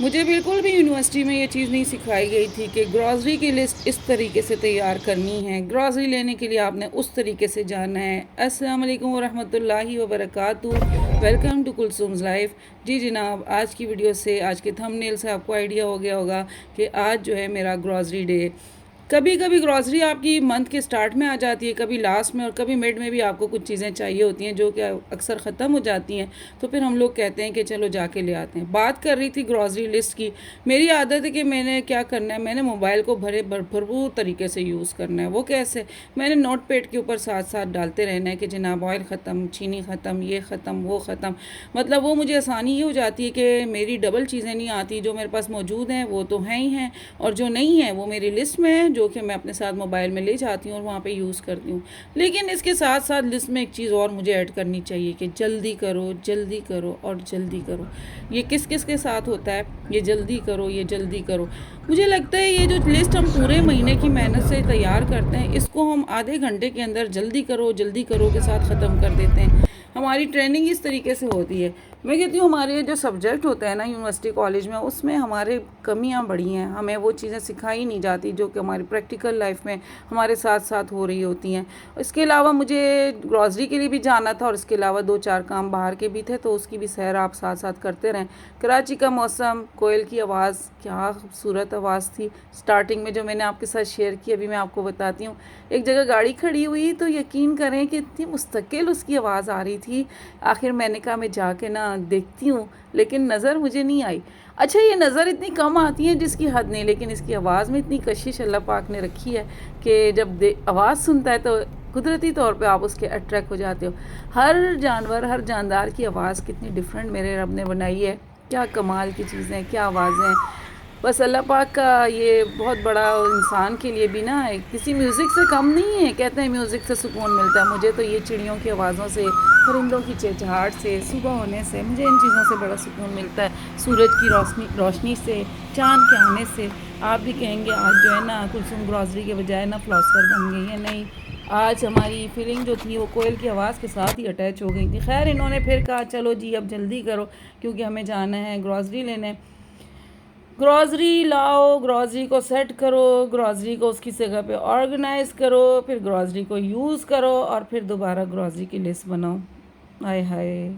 मुझे बिल्कुल भी यूनिवर्सिटी में ये चीज़ नहीं सिखाई गई थी कि ग्रॉसरी की लिस्ट इस तरीके से तैयार करनी है, ग्रॉसरी लेने के लिए आपने उस तरीके से जाना है। अस्सलाम वालेकुम वरहमतुल्लाहि वबरकातुहू। Welcome to Kulsum's life. जी जनाब, आज की वीडियो से, आज के थंबनेल से आपको आइडिया हो गया होगा कि आज जो है मेरा ग्रॉसरी डे। कभी कभी ग्रॉसरी आपकी मंथ के स्टार्ट में आ जाती है, कभी लास्ट में और कभी मिड में भी आपको कुछ चीज़ें चाहिए होती हैं जो कि अक्सर ख़त्म हो जाती हैं। तो फिर हम लोग कहते हैं कि चलो जाके ले आते हैं। बात कर रही थी ग्रॉसरी लिस्ट की। मेरी आदत है कि मैंने क्या करना है, मैंने मोबाइल को भरपूर तरीके से यूज़ करना है। वो कैसे, मैंने नोट पैड के ऊपर साथ साथ डालते रहना है कि जनाब ऑयल ख़त्म, चीनी ख़त्म, ये ख़त्म, वो ख़त्म। मतलब वो मुझे आसानी ये हो जाती है कि मेरी डबल चीज़ें नहीं आती। जो मेरे पास मौजूद हैं वो तो हैं ही हैं, और जो नहीं है वो मेरी लिस्ट में है, जो कि मैं अपने साथ मोबाइल में ले जाती हूँ और वहाँ पे यूज़ करती हूँ। लेकिन इसके साथ साथ लिस्ट में एक चीज़ और मुझे ऐड करनी चाहिए कि जल्दी करो, जल्दी करो और जल्दी करो। ये किस किस के साथ होता है, ये जल्दी करो, ये जल्दी करो। मुझे लगता है ये जो लिस्ट हम पूरे महीने की मेहनत से तैयार करते हैं, इसको हम आधे घंटे के अंदर जल्दी करो के साथ ख़त्म कर देते हैं। हमारी ट्रेनिंग इस तरीके से होती है। मैं कहती हूँ हमारे जो सब्जेक्ट होते हैं ना यूनिवर्सिटी कॉलेज में, उसमें हमारे कमियाँ बड़ी हैं। हमें वो चीज़ें सिखाई नहीं जाती जो कि हमारी प्रैक्टिकल लाइफ में हमारे साथ साथ हो रही होती हैं। इसके अलावा मुझे ग्रॉसरी के लिए भी जाना था और इसके अलावा 2-4 काम बाहर के भी थे, तो उसकी भी सैर आप साथ साथ करते रहें। कराची का मौसम, कोयल की आवाज़, क्या खूबसूरत आवाज़ थी। स्टार्टिंग में जो मैंने आपके साथ शेयर की, अभी मैं आपको बताती हूँ। एक जगह गाड़ी खड़ी हुई तो यकीन करें कि इतनी मुस्तकिल उसकी आवाज़ आ रही थी। आखिर मैंने कहा मैं जाके ना देखती हूँ, लेकिन नज़र मुझे नहीं आई। अच्छा, ये नज़र इतनी कम आती है जिसकी हद नहीं, लेकिन इसकी आवाज़ में इतनी कशिश अल्लाह पाक ने रखी है कि जब आवाज़ सुनता है तो कुदरती तौर पे आप उसके अट्रैक्ट हो जाते हो। हर जानवर, हर जानदार की आवाज़ कितनी डिफरेंट मेरे रब ने बनाई है। क्या कमाल की चीज़ें, क्या आवाज़ें। बस अल्लाह पाक का ये बहुत बड़ा, इंसान के लिए भी ना किसी म्यूज़िक से कम नहीं है। कहते हैं म्यूज़िक से सुकून मिलता है, मुझे तो ये चिड़ियों की आवाज़ों से, परिंदों की चहचहाहट से, सुबह होने से, मुझे इन चीज़ों से बड़ा सुकून मिलता है। सूरज की रोशनी से, चाँद के आने से। आप भी कहेंगे आज जो है ना कुलसुम ग्रॉसरी के बजाय ना फ़िलासफ़र बन गई है। नहीं, आज हमारी फीलिंग जो थी वो कोयल की आवाज़ के साथ ही अटैच हो गई थी। खैर, इन्होंने फिर कहा चलो जी अब जल्दी करो क्योंकि हमें जाना है ग्रॉसरी लेने। ग्रॉसरी लाओ, ग्रॉसरी को सेट करो, ग्रॉसरी को उसकी जगह पे ऑर्गेनाइज़ करो, फिर ग्रॉसरी को यूज़ करो और फिर दोबारा ग्रॉसरी की लिस्ट बनाओ। हाय हाय,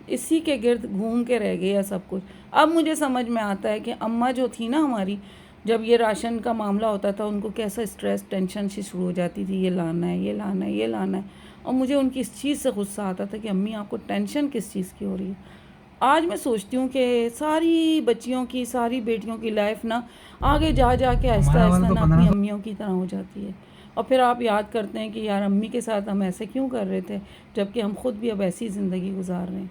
इसी के गिर्द घूम के रह गया सब कुछ। अब मुझे समझ में आता है कि अम्मा जो थी ना हमारी, जब ये राशन का मामला होता था उनको कैसा स्ट्रेस, टेंशन से शुरू हो जाती थी, ये लाना है, ये लाना है, ये लाना है। और मुझे उनकी इस चीज़ से गुस्सा आता था कि अम्मी आपको टेंशन किस चीज़ की हो रही है। आज मैं सोचती हूँ कि सारी बच्चियों की, सारी बेटियों की लाइफ ना आगे जा जा के आहिस्ता आहिस्ता ना अपनी अम्मियों की तरह हो जाती है। और फिर आप याद करते हैं कि यार अम्मी के साथ हम ऐसे क्यों कर रहे थे, जबकि हम खुद भी अब ऐसी ज़िंदगी गुजार रहे हैं।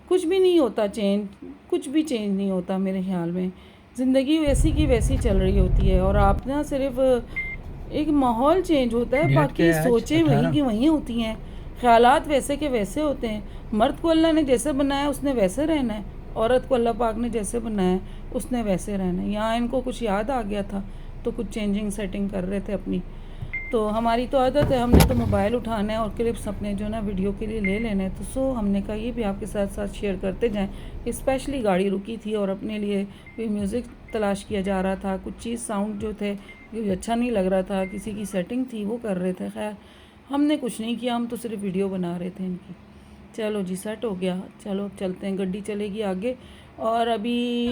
कुछ भी नहीं होता चेंज, कुछ भी चेंज नहीं होता मेरे ख्याल में। ज़िंदगी वैसी की वैसी चल रही होती है और आप ना सिर्फ एक माहौल चेंज होता है, बाकी सोचें वहीं की वहीं होती हैं, ख्यालात वैसे के वैसे होते हैं। मर्द को अल्लाह ने जैसे बनाया उसने वैसे रहना है, औरत को अल्लाह पाक ने जैसे बनाया उसने वैसे रहना है। यहाँ इनको कुछ याद आ गया था तो कुछ चेंजिंग सेटिंग कर रहे थे अपनी। तो हमारी तो आदत है, हमने तो मोबाइल उठाना है और क्लिप्स अपने जो ना वीडियो के लिए ले लेने हैं। तो हमने कहा ये भी आपके साथ साथ शेयर करते जाएं कि स्पेशली गाड़ी रुकी थी और अपने लिए कोई म्यूज़िक तलाश किया जा रहा था, कुछ चीज़ साउंड जो थे अच्छा नहीं लग रहा था, किसी की सेटिंग थी वो कर रहे थे। खैर, हमने कुछ नहीं किया, हम तो सिर्फ वीडियो बना रहे थे इनकी। चलो जी, सेट हो गया, चलो चलते हैं, गड्डी चलेगी आगे। और अभी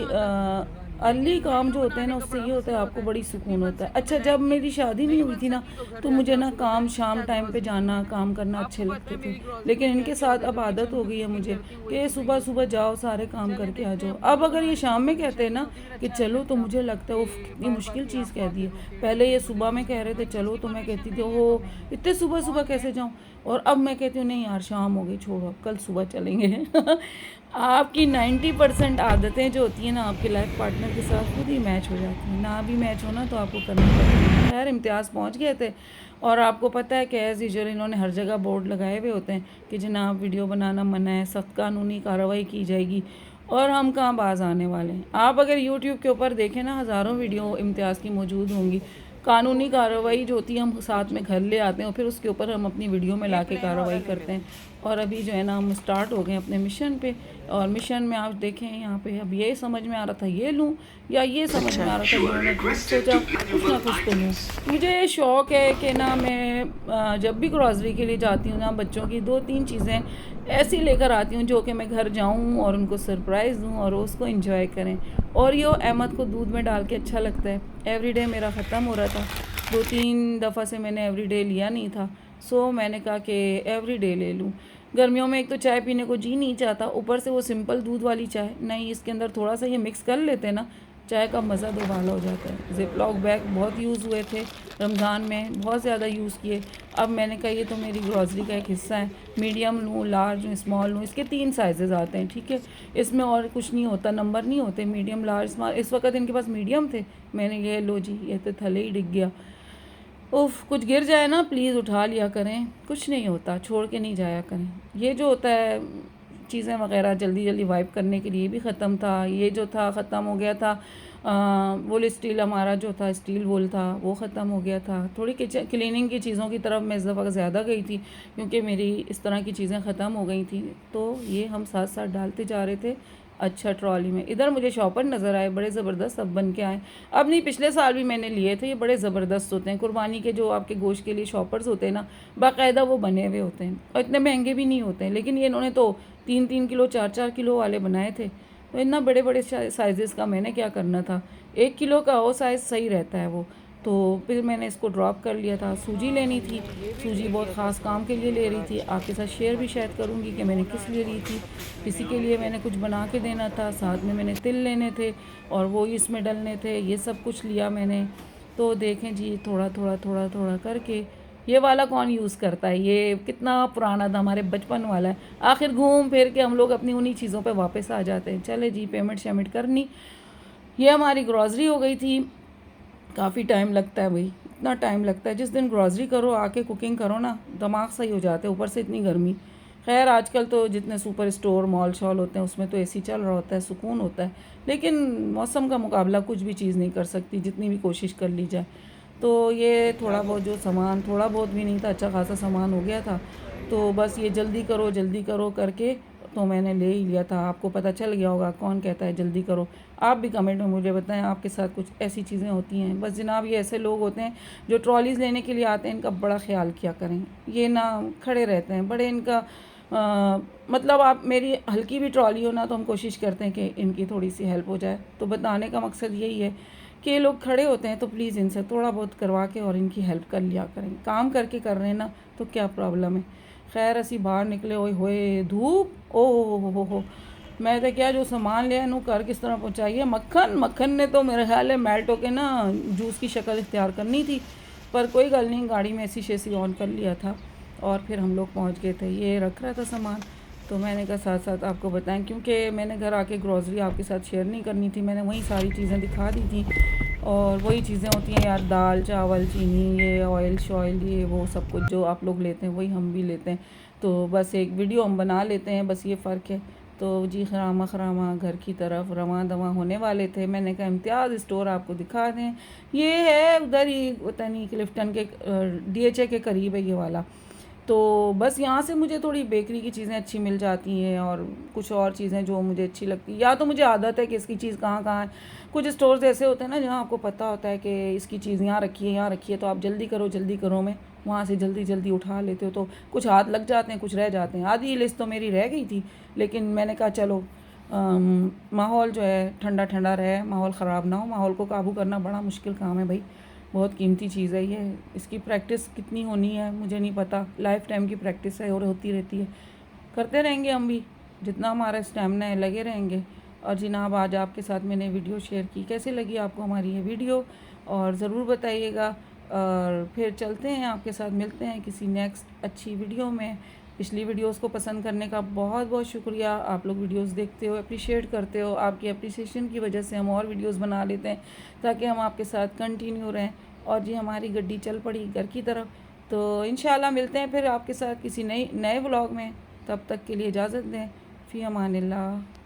अर्ली काम जो होते हैं ना उससे ये होता है आपको बड़ी सुकून होता है। अच्छा, जब मेरी शादी नहीं हुई थी ना तो मुझे ना काम शाम टाइम पे जाना, काम करना अच्छे लगते थे। लेकिन इनके साथ अब आदत हो गई है मुझे कि सुबह सुबह जाओ, सारे काम करके आ जाओ। अब अगर ये शाम में कहते हैं ना कि चलो तो मुझे लगता है वो कितनी मुश्किल चीज़ कह दी है। पहले ये सुबह में कह रहे थे चलो तो मैं कहती थी वो इतने सुबह सुबह कैसे जाऊँ, और अब मैं कहती हूँ नहीं यार शाम हो गई, छोड़ो अब कल सुबह चलेंगे। आपकी 90% आदतें जो होती हैं ना आपके लाइफ पार्टनर के साथ खुद ही मैच हो जाती हैं, ना भी मैच होना तो आपको करना पड़ेगा। खैर, इम्तियाज़ पहुंच गए थे और आपको पता है कि एज़ यूजुअल इन्होंने हर जगह बोर्ड लगाए हुए होते हैं कि जनाब वीडियो बनाना मना है, सख्त कानूनी कार्रवाई की जाएगी। और हम कहाँ बाज आने वाले हैं। आप अगर यूट्यूब के ऊपर देखें ना, हज़ारों वीडियो इम्तियाज़ की मौजूद होंगी। कानूनी कार्रवाई जो होती है हम साथ में घर ले आते हैं और फिर उसके ऊपर हम अपनी वीडियो में ला के कार्रवाई करते हैं। और अभी जो है ना हम स्टार्ट हो गए अपने मिशन पे। और मिशन में आप देखें यहाँ पे अब ये समझ में आ रहा था ये लूँ या ये समझ में आ रहा था ये लूँ, सोचा कुछ ना कुछ तो लूँ। मुझे शौक़ है कि ना मैं जब भी ग्रॉसरी के लिए जाती हूँ ना बच्चों की 2-3 चीज़ें ऐसी लेकर आती हूँ जो कि मैं घर जाऊँ और उनको सरप्राइज़ दूँ और उसको एंजॉय करें। और ये अहमद को दूध में डाल के अच्छा लगता है। एवरीडे मेरा ख़त्म हो रहा था, 2-3 दफ़ा से मैंने एवरीडे लिया नहीं था। सो मैंने कहा कि एवरीडे ले लूँ। गर्मियों में एक तो चाय पीने को जी नहीं चाहता, ऊपर से वो सिंपल दूध वाली चाय नहीं, इसके अंदर थोड़ा सा ये मिक्स कर लेते हैं ना, चाय का मज़ा दोबाला हो जाता है। ज़िप-लॉक बैग बहुत यूज़ हुए थे रमज़ान में, बहुत ज़्यादा यूज़ किए। अब मैंने कहा ये तो मेरी ग्रॉसरी का एक हिस्सा है, मीडियम लूँ, लार्ज लूँ, स्मॉल लूँ, इसके 3 साइज़ेज़ आते हैं, ठीक है। इसमें और कुछ नहीं होता, नंबर नहीं होते, मीडियम, लार्ज, स्मॉल। इस वक्त इनके पास मीडियम थे, मैंने ये लो जी, ये तो थले ही डिग गया। उफ़, कुछ गिर जाए ना प्लीज़ उठा लिया करें, कुछ नहीं होता, छोड़ के नहीं जाया करें। ये जो होता है चीज़ें वगैरह जल्दी जल्दी वाइप करने के लिए भी ख़त्म था, ये जो था ख़त्म हो गया था। वुल स्टील हमारा जो था स्टील वुल था वो ख़त्म हो गया था। थोड़ी किचन क्लीनिंग की चीज़ों की तरफ मैं इस दफ़ा ज़्यादा गई थी क्योंकि मेरी इस तरह की चीज़ें ख़त्म हो गई थी, तो ये हम साथ साथ डालते जा रहे थे। अच्छा, ट्रॉली में इधर मुझे शॉपर नज़र आए, बड़े ज़बरदस्त अब बन के आए। अब नहीं, पिछले साल भी मैंने लिए थे, ये बड़े ज़बरदस्त होते हैं। कुर्बानी के जो आपके गोश्त के लिए शॉपर्स होते हैं ना, बाकायदा वो बने हुए होते हैं और इतने महंगे भी नहीं होते हैं। लेकिन ये इन्होंने तो 3-3 किलो 4-4 किलो वाले बनाए थे, तो इतना बड़े बड़े साइज़ का मैंने क्या करना था। 1 किलो का वो साइज़ सही रहता है वो। तो फिर मैंने इसको ड्रॉप कर लिया था। सूजी लेनी थी, सूजी बहुत ख़ास काम के लिए ले रही थी। आपके साथ शेयर भी शायद करूँगी कि मैंने किस लिए ली थी। किसी के लिए मैंने कुछ बना के देना था, साथ में मैंने तिल लेने थे और वो इसमें डलने थे, ये सब कुछ लिया मैंने। तो देखें जी, थोड़ा थोड़ा थोड़ा थोड़ा करके ये वाला कौन यूज़ करता है, ये कितना पुराना था, हमारे बचपन वाला है। आखिर घूम फिर के हम लोग अपनी उन्हीं चीज़ों पे वापस आ जाते हैं। चले जी, पेमेंट शेमेंट करनी। ये हमारी ग्रॉसरी हो गई थी। काफ़ी टाइम लगता है भाई, इतना टाइम लगता है। जिस दिन ग्रॉसरी करो आके कुकिंग करो ना, दिमाग सही हो जाते हैं, ऊपर से इतनी गर्मी। खैर आजकल तो जितने सुपर स्टोर मॉल शॉल होते हैं उसमें तो एसी चल रहा होता है, सुकून होता है। लेकिन मौसम का मुकाबला कुछ भी चीज़ नहीं कर सकती, जितनी भी कोशिश कर ली जाए। तो ये थोड़ा बहुत जो सामान, थोड़ा बहुत भी नहीं था, अच्छा खासा सामान हो गया था। तो बस ये जल्दी करो करके तो मैंने ले ही लिया था। आपको पता चल गया होगा कौन कहता है जल्दी करो। आप भी कमेंट में मुझे बताएं आपके साथ कुछ ऐसी चीज़ें होती हैं। बस जनाब, ये ऐसे लोग होते हैं जो ट्रॉलीज़ लेने के लिए आते हैं, इनका बड़ा ख्याल किया करें। ये ना खड़े रहते हैं बड़े, इनका मतलब आप मेरी हल्की भी ट्रॉली हो ना तो हम कोशिश करते हैं कि इनकी थोड़ी सी हेल्प हो जाए। तो बताने का मकसद यही है कि ये लोग खड़े होते हैं तो प्लीज़ इनसे थोड़ा बहुत करवा के और इनकी हेल्प कर लिया करें। काम करके कर रहे हैं ना तो क्या प्रॉब्लम है। खैर असी बाहर निकले होए धूप, ओ हो, मैं तो क्या जो सामान लिया नू घर किस तरह पहुँचाइए। मक्खन ने तो मेरे ख्याल है मेल्ट होके ना जूस की शक्ल इख्तियार करनी थी, पर कोई गल नहीं, गाड़ी में एसी शेसी ऑन कर लिया था और फिर हम लोग पहुँच गए थे। ये रख रहा था सामान, तो मैंने कहा साथ साथ आपको बताएं, क्योंकि मैंने घर आके ग्रॉसरी आपके साथ शेयर नहीं करनी थी। मैंने वही सारी चीज़ें दिखा दी थी और वही चीज़ें होती हैं यार, दाल चावल चीनी, ये ऑयल शॉयल, ये वो सब कुछ जो आप लोग लेते हैं वही हम भी लेते हैं। तो बस एक वीडियो हम बना लेते हैं, बस ये फ़र्क है। तो जी खरामा घर की तरफ रवां दवा होने वाले थे। मैंने कहा इम्तियाज़ स्टोर आपको दिखा दें, ये है उधर ही पता नहीं क्लिफ्टन के DHA के करीब है ये वाला। तो बस यहाँ से मुझे थोड़ी बेकरी की चीज़ें अच्छी मिल जाती हैं और कुछ और चीज़ें जो मुझे अच्छी लगती, या तो मुझे आदत है कि इसकी चीज़ कहाँ कहाँ है। कुछ स्टोर्स ऐसे होते हैं ना जहाँ आपको पता होता है कि इसकी चीज़ यहाँ रखी है, तो आप जल्दी करो में वहाँ से जल्दी उठा लेते हो, तो कुछ हाथ लग जाते हैं, कुछ रह जाते हैं। आधी लिस्ट तो मेरी रह गई थी, लेकिन मैंने कहा चलो माहौल जो है ठंडा ठंडा रहे, माहौल ख़राब ना हो। माहौल को काबू करना बड़ा मुश्किल काम है भाई, बहुत कीमती चीज़ है ये। इसकी प्रैक्टिस कितनी होनी है मुझे नहीं पता, लाइफ टाइम की प्रैक्टिस है और होती रहती है। करते रहेंगे हम भी, जितना हमारा स्टैमिना है लगे रहेंगे। और जनाब, आज आपके साथ मैंने वीडियो शेयर की, कैसे लगी आपको हमारी ये वीडियो और ज़रूर बताइएगा। और फिर चलते हैं, आपके साथ मिलते हैं किसी नेक्स्ट अच्छी वीडियो में। पिछली वीडियोस को पसंद करने का बहुत बहुत शुक्रिया। आप लोग वीडियोस देखते हो, अप्रिशिएट करते हो, आपकी अप्रिसिएशन की वजह से हम और वीडियोस बना लेते हैं ताकि हम आपके साथ कंटिन्यू रहें। और जी हमारी गड्डी चल पड़ी घर की तरफ, तो इंशाल्लाह मिलते हैं फिर आपके साथ किसी नए व्लॉग में। तब तक के लिए इजाज़त दें, फ़ी अमानिल्लाह।